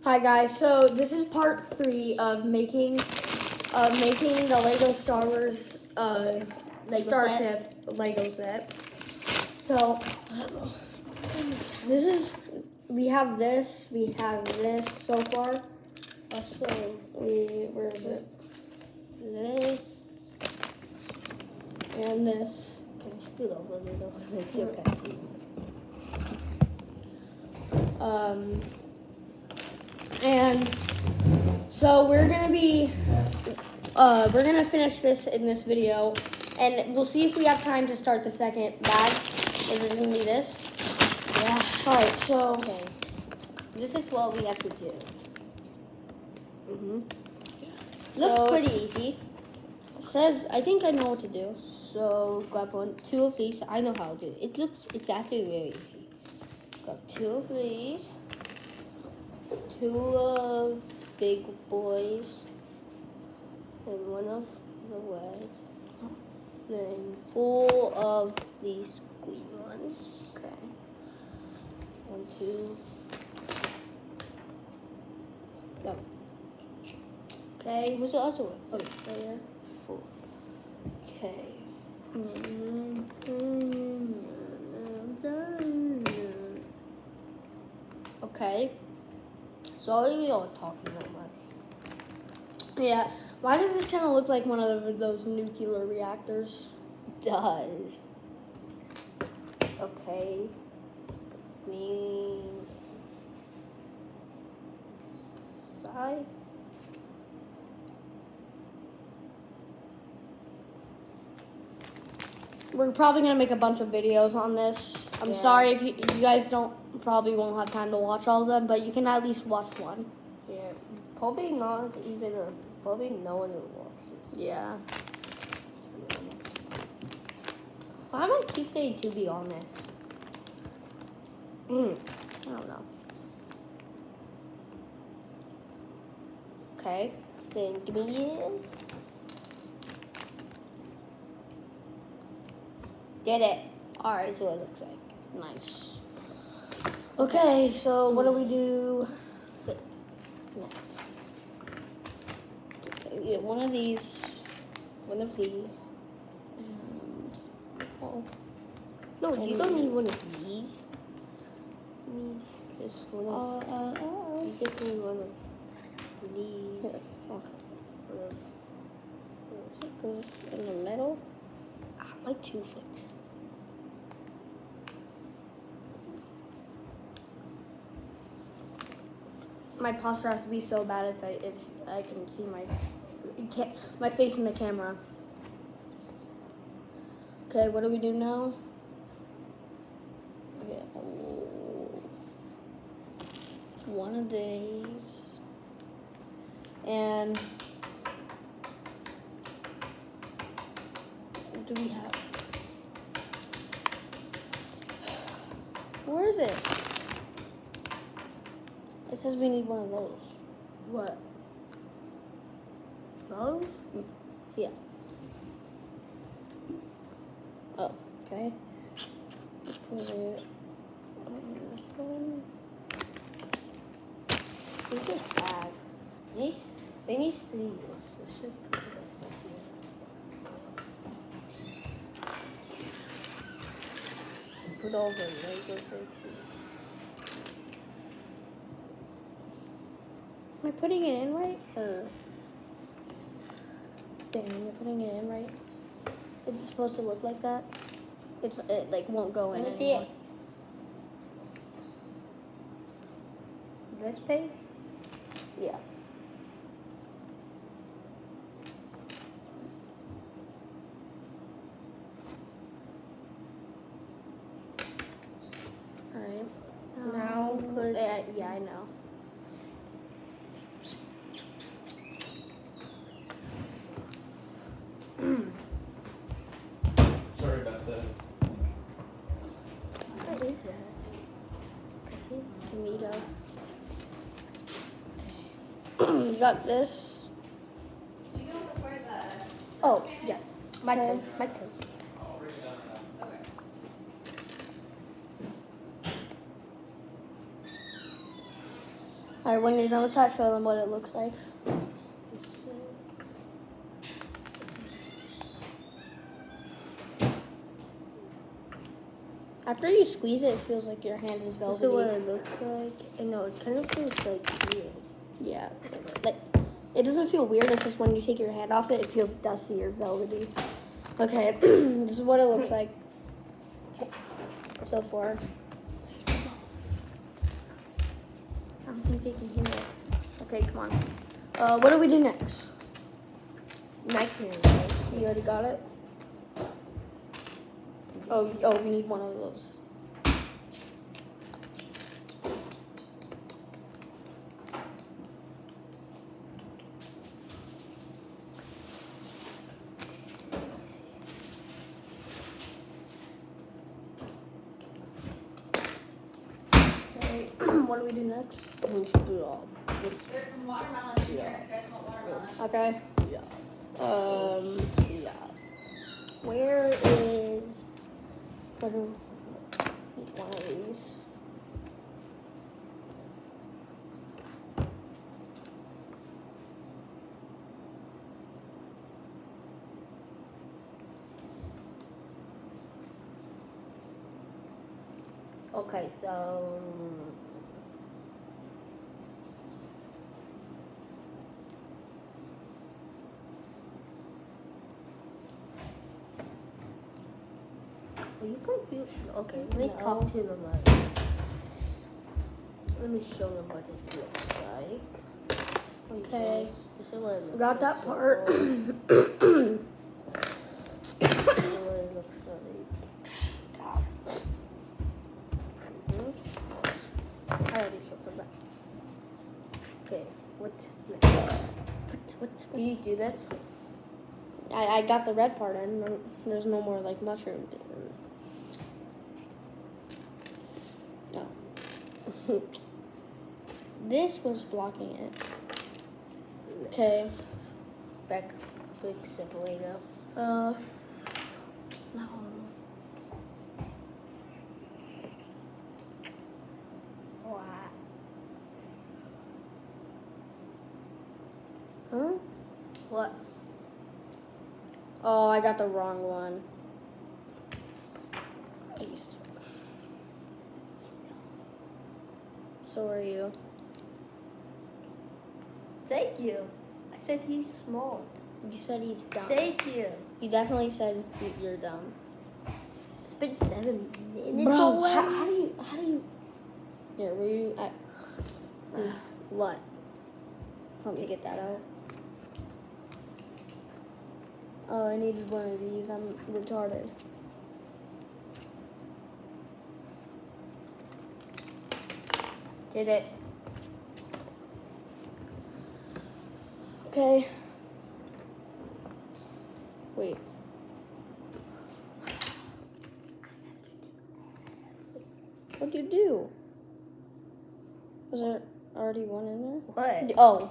Hi guys, so this is part 3 of making the Lego Star Wars Starship Lego set. So we have this so far. Where is it? This And this. can you scoot over a little so you can see. And so we're gonna finish this in this video, and we'll see if we have time to start the second bag. Which is gonna be this. Yeah. All right. So Okay. This is what we have to do. Looks So- pretty easy. it says I think I know what to do. So grab two of these. I know how to do it. It's actually very easy. Grab two of these. Two of big boys. And one of the red. Then 4 of these green ones. Okay. 1, 2. No. Okay. What's the other one? Right here. 4. Okay. Okay. Sorry we are talking so much. Yeah. Why does this kind of look like one of those nuclear reactors? Does. Okay. Green side. We're probably gonna make a bunch of videos on this. I'm Yeah. sorry if you guys probably won't have time to watch all of them, but you can at least watch one. Yeah. Probably not even probably no one will watch this. Yeah. To be honest. Why am I keep saying to be honest? I don't know. Okay. Then give me it. Did it. Alright, that's what it looks like. Nice. Okay, so what do we do Flip. next? Okay, we get one of these. One of these. And, Oh. No, you don't need one of these. You need just one of you just need one of these. Here. Okay. One of It goes in the middle. my 2 foot. My posture has to be so bad if I can see my face in the camera. Okay, what do we do now? Okay, one of these, and what do we have? Where is it? It says we need one of those. What? Those? Yeah. Oh, okay. Put it on this one. Where's this bag? They need to use this. This should put it up here. Put all the Legos here too. Am I putting it in right? Or damn, am I putting it in right? Is it supposed to look like that? It like won't go in Let me see anymore. it. This page? Yeah. All right. Now put. Yeah, I know. Sorry about that. What is that? Tomato. You got this. Do you know where the... Oh, yeah. My Okay. turn. My turn. I'll bring it on now. Okay. All Alright, when you're done with that, show them what it looks like. After you squeeze it, it feels like your hand is This velvety. is what it looks like. I know it kind of feels like weird. Yeah, like it doesn't feel weird. It's just when you take your hand off it, it feels dusty or velvety. Okay, this is what it looks like so far. I don't think they can hear it. Okay, come on. What do we do next? Nighttime. You already got it. Oh, we need one of those. What do we do next? There's some watermelon in here. You guys want watermelon? Okay. Yeah. Where is? What do need one of these? Okay, so are you confused? Okay, let me No. talk to them. Like, let me show them what it looks like. Okay. This is what it looks Got like that so part. far. This is what it looks like. I already showed them that. Okay, what? Do you do this? I got the red part in. There's no more like mushroom. No. This was blocking it. Okay. Back, big separator. No. Huh? What? Oh, I got the wrong one. Paste. So are you. Thank you. I said he's smart. You said he's dumb. Thank you. You definitely said you're dumb. It's been 7 minutes Bro, already. how do you? Here, were you? What? Help me get that out. Oh, I needed one of these. I'm retarded. Did it? Okay. Wait. What'd you do? Was there already one in there? What? Oh.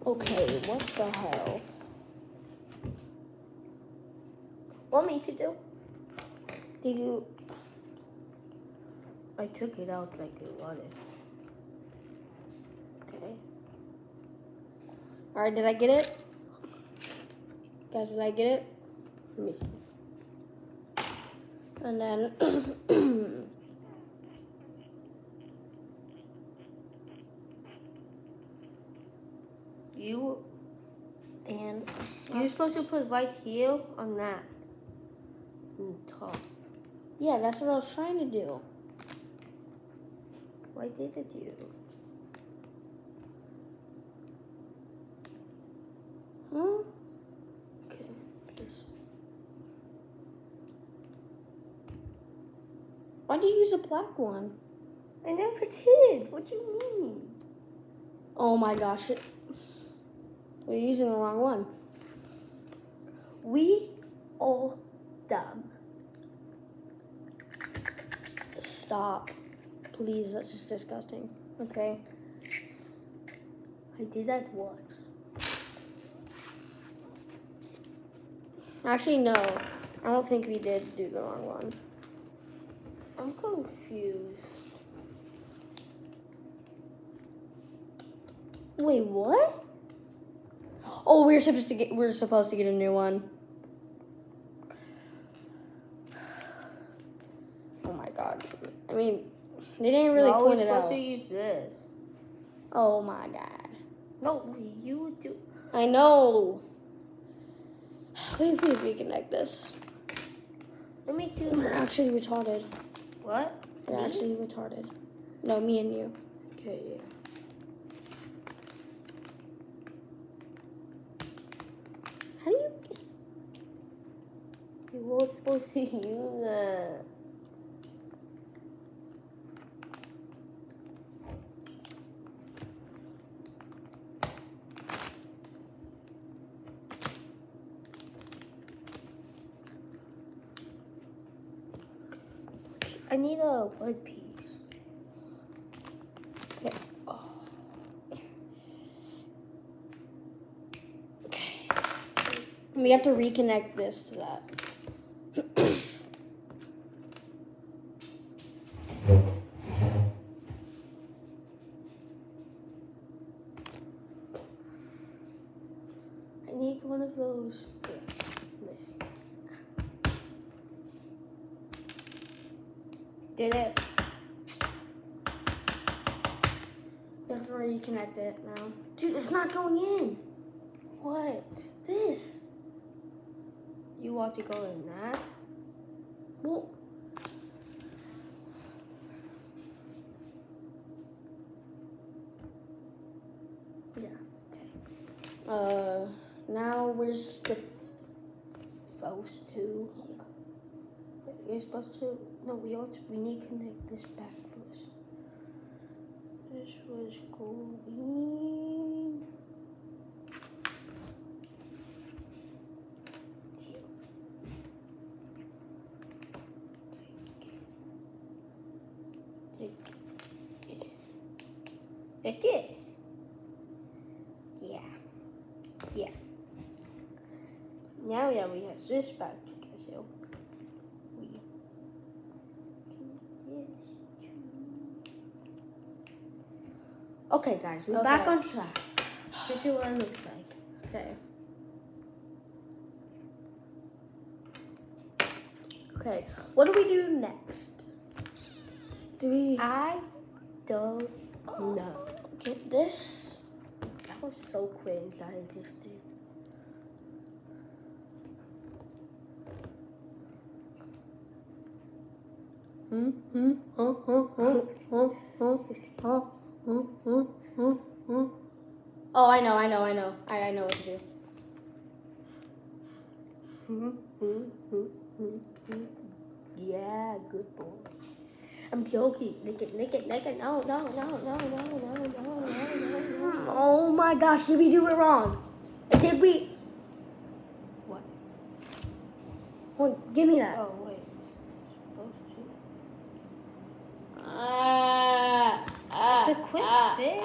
Okay, what the hell? Want me to do? Did you? I took it out like you wanted. Okay. Alright, did I get it? Guys, did I get it? Let me see. And then You, and you're supposed to put right here on that. On top. yeah, that's what I was trying to do. Why didn't you? Huh? Okay. This. Why do you use a black one? I never did. What do you mean? Oh my gosh. We're using the wrong one. We all dumb. Stop. Please, that's just disgusting. Okay. I did that once. Actually, no. I don't think we did do the wrong one. I'm confused. Wait, what? Oh, we're supposed to get a new one. Oh my god. I mean, they didn't really We're point it supposed out. to use this. Oh my god. No, you do. I know. Please reconnect this. Let me do We're that. actually retarded. What? We're Me? actually retarded. No, me and you. Okay, yeah. How do you? You weren't supposed to use that. I need a white piece. Okay. Oh. Okay. We have to reconnect this to that. I need one of those. Yeah. Nice. Did it? We have to reconnect it now. Dude, it's not going in. What? This. You want to go in that? Well. Yeah. Okay. Now where's the? Those two. You're supposed to. No, we need to connect this back first. This was going. Take this. Yeah. Yeah. Now yeah, we have this back together. So we can this. Okay, guys, we're back Okay. on track. This is what it looks like. Okay. Okay. What do we do next? Do we I don't know. get this? That was so cringe that I just did. Oh, I know. I know what to do. Yeah, good boy. I'm joking. Lick it. No. Oh my gosh, did we do it wrong? Did we? What? Hold, give me that. Oh, wait. Supposed to. It's a quick fit.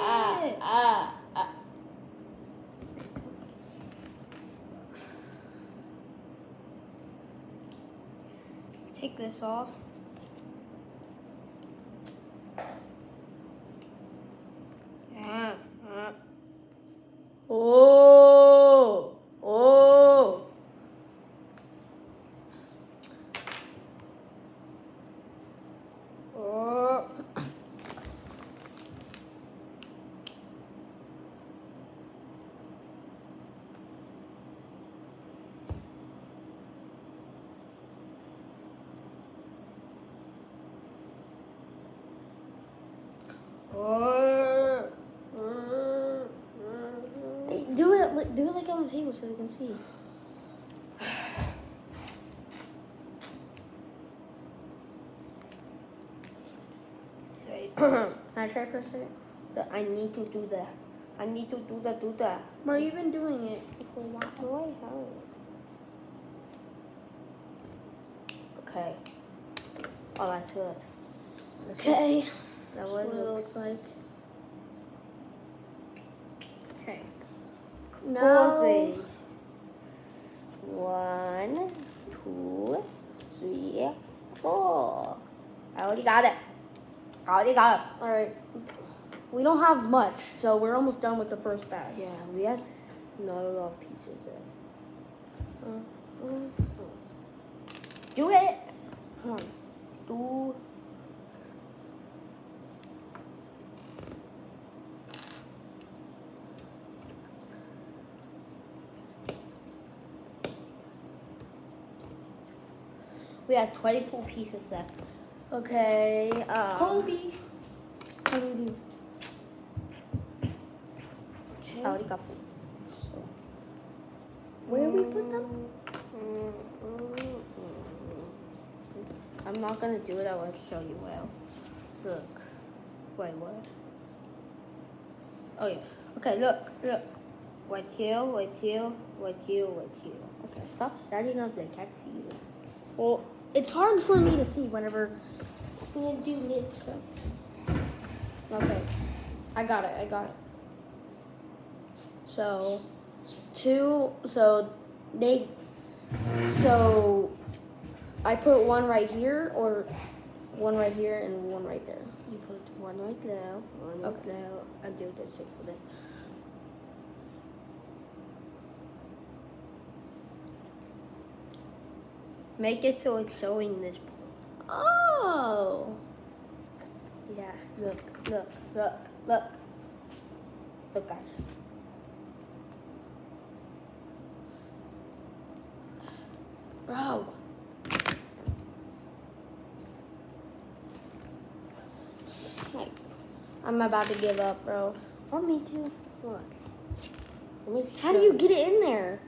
Take this off. Yeah. Oh. Hey, do it like on the table so they can see. Can I try for a second? I need to do that. I need to do that. Bro, you've been doing it for a while. No, I haven't. Okay. Oh, that's good. Okay. That That's was what it looks like. No. 4 threes. 1, 2, 3, 4. I already got it. All right. We don't have much, so we're almost done with the first bag. Yeah, we have not a lot of pieces left. Do it. Come on. Do. We have 24 pieces left. Okay. Kobe. Okay. I already got 4. So. Where we put them? I'm not gonna do it. I want to show you well. Look. Wait, what? Oh yeah. Okay, look. Right here, right here, right here, right here. Okay, stop standing up. They can't see you. Well, it's hard for me to see whenever. I'm gonna do this. Okay. I got it. So, I put one right here, or one right here, and one right there. You put one right there, one right Okay. there, and do the same for them. Make it so it's showing this. Oh. Yeah, look. Look, guys. Bro. Like, I'm about to give up, bro. Oh, me too. What? Let me How do you get it in there?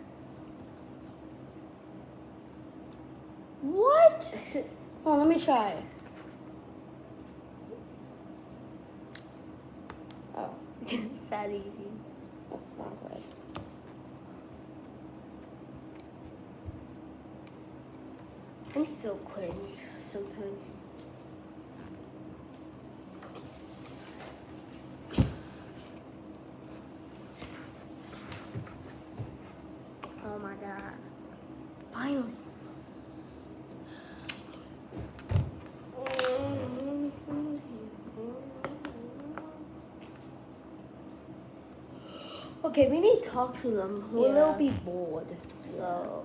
What? Hold on, let me try. Oh, It's that easy. oh, wrong way. I'm so cringe sometimes. Oh my god. Finally. Okay, we need to talk to them. Or Yeah. they'll be bored. So,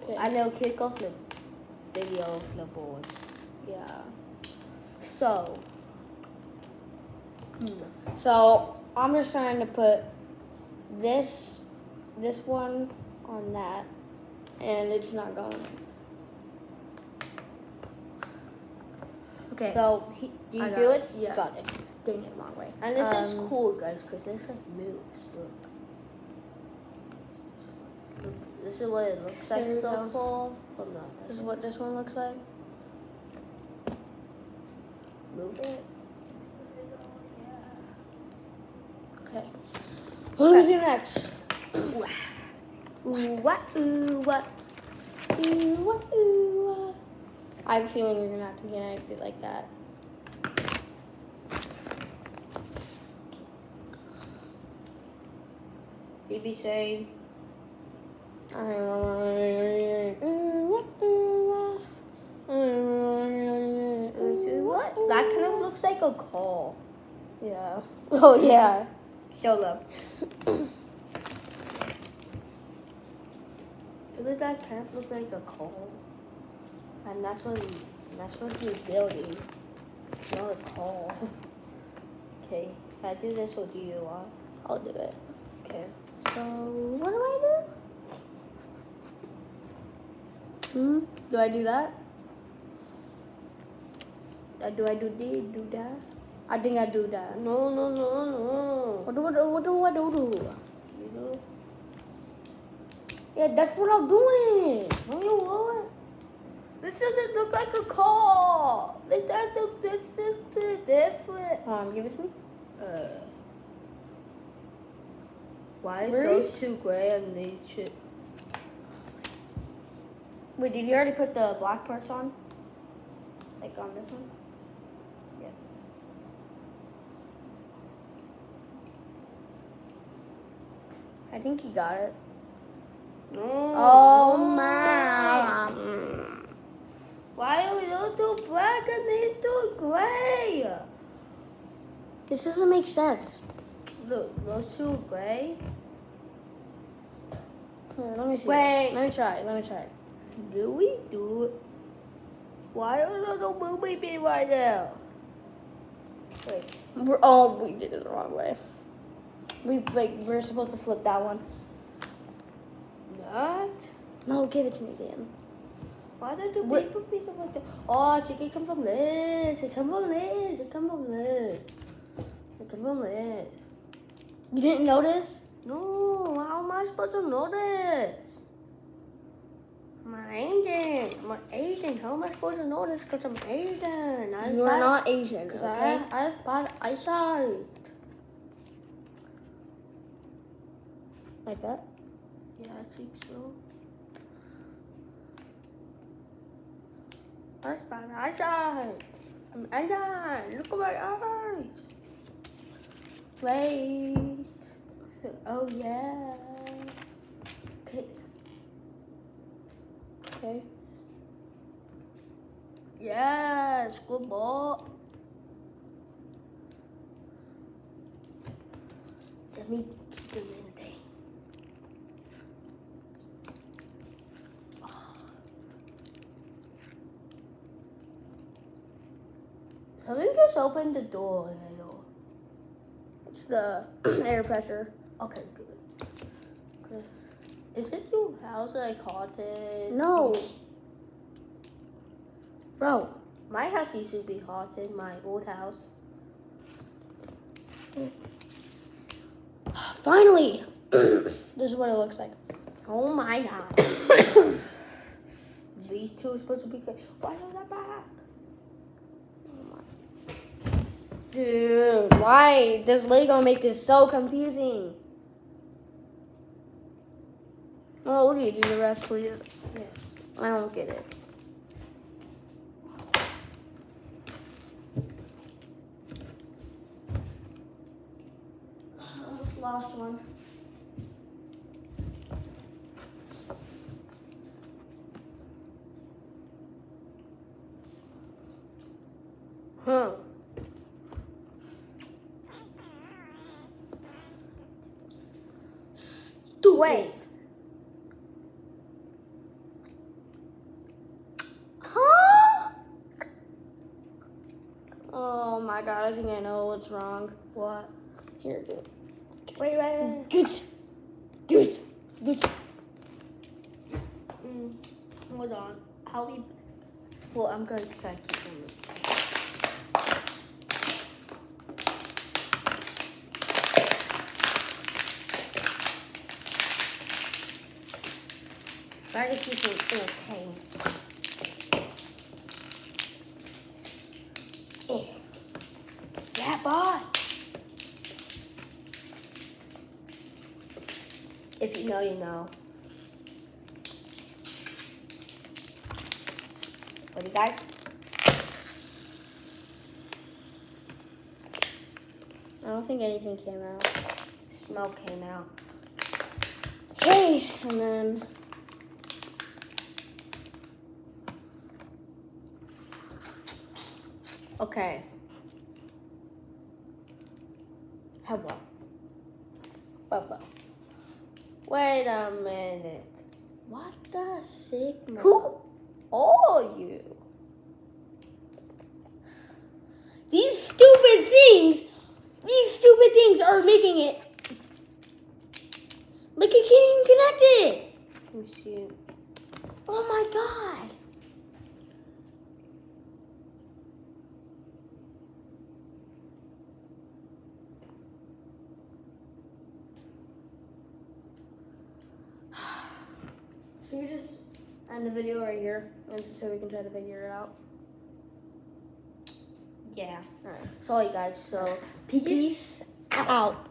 Okay. and they'll kick off the video if they're bored. Yeah. So, So I'm just trying to put this one on that, and it's not going in. Okay. so do you I got do it. it? Yeah. Got it. Dang it, wrong way. And this is cool, guys, because this like moves. Look. This is what it looks like There we so go. far from the This is what this one looks like. move it. Okay. What do we do next? Ooh, what? Ooh, what? Ooh, what, ooh, what. I have a feeling you're gonna have to connect it like that. He be saying, what? That kind of looks like a call. Yeah. Oh yeah. Show them. Doesn't that kind of look like a call? And that's what he's building. It's not a call. Okay, can I do this or do you want? I'll do it. Okay. So what do I do? Do I do that? Do I do that? I think I do that. No. What do I do? You do? Yeah, that's what I'm doing. No, you won't. This doesn't look like a call. This looks different. Hold on, give it to me. Why is Where those is- two gray and these two? Wait, did you already put the black parts on? Like on this one? Yeah. I think he got it. No. Oh, no. man. Why are those two black and these two gray? This doesn't make sense. Look, those two are gray. Here, let me see. Wait. Let me try. Do we do it? Why are there no movie being right there? Wait. We did it the wrong way. We're supposed to flip that one. Not? No, give it to me, Dan. Why did the What? paper piece like that? Oh, she can come from this. It come from this. It come from this. It come from this. You didn't notice? No, how am I supposed to know this? My Asian. How am I supposed to know this? Because I'm Asian. You are not Asian, Because okay? I have bad eyesight. Like that? Yeah, I think so. That's bad eyesight. I'm Asian. Look at my eyes. Wait. Oh, yeah. Okay. Okay. Yes, good boy. Let me keep the little thing. Something just opened the door a little. It's the air pressure. Okay, good. Is it your house like haunted? No. Bro. My house used to be haunted, my old house. Finally. This is what it looks like. Oh my god. These two are supposed to be good. Why are they back? Dude, why does Lego make this so confusing? Oh, will you do the rest, please? Yes. I don't get it. Lost one. Huh. Wait. Huh? Oh my god, I think I know what's wrong. What? Here, dude. Wait. Goose. Hold on. I'll be. Well, I'm going to try to keep them. Try to keep it entertained. Yeah, boy. If you know, you know. Ready, guys? I don't think anything came out. Smoke came out. Okay, and then Okay. Hello. Bubba. Wait a minute. what the sigma? Who are you? These stupid things are making it. Like it can't even connect it. Let me see it. Oh my god. Should we just end the video right here and so we can try to figure it out? Yeah. Alright. Sorry, guys. So, Peace out.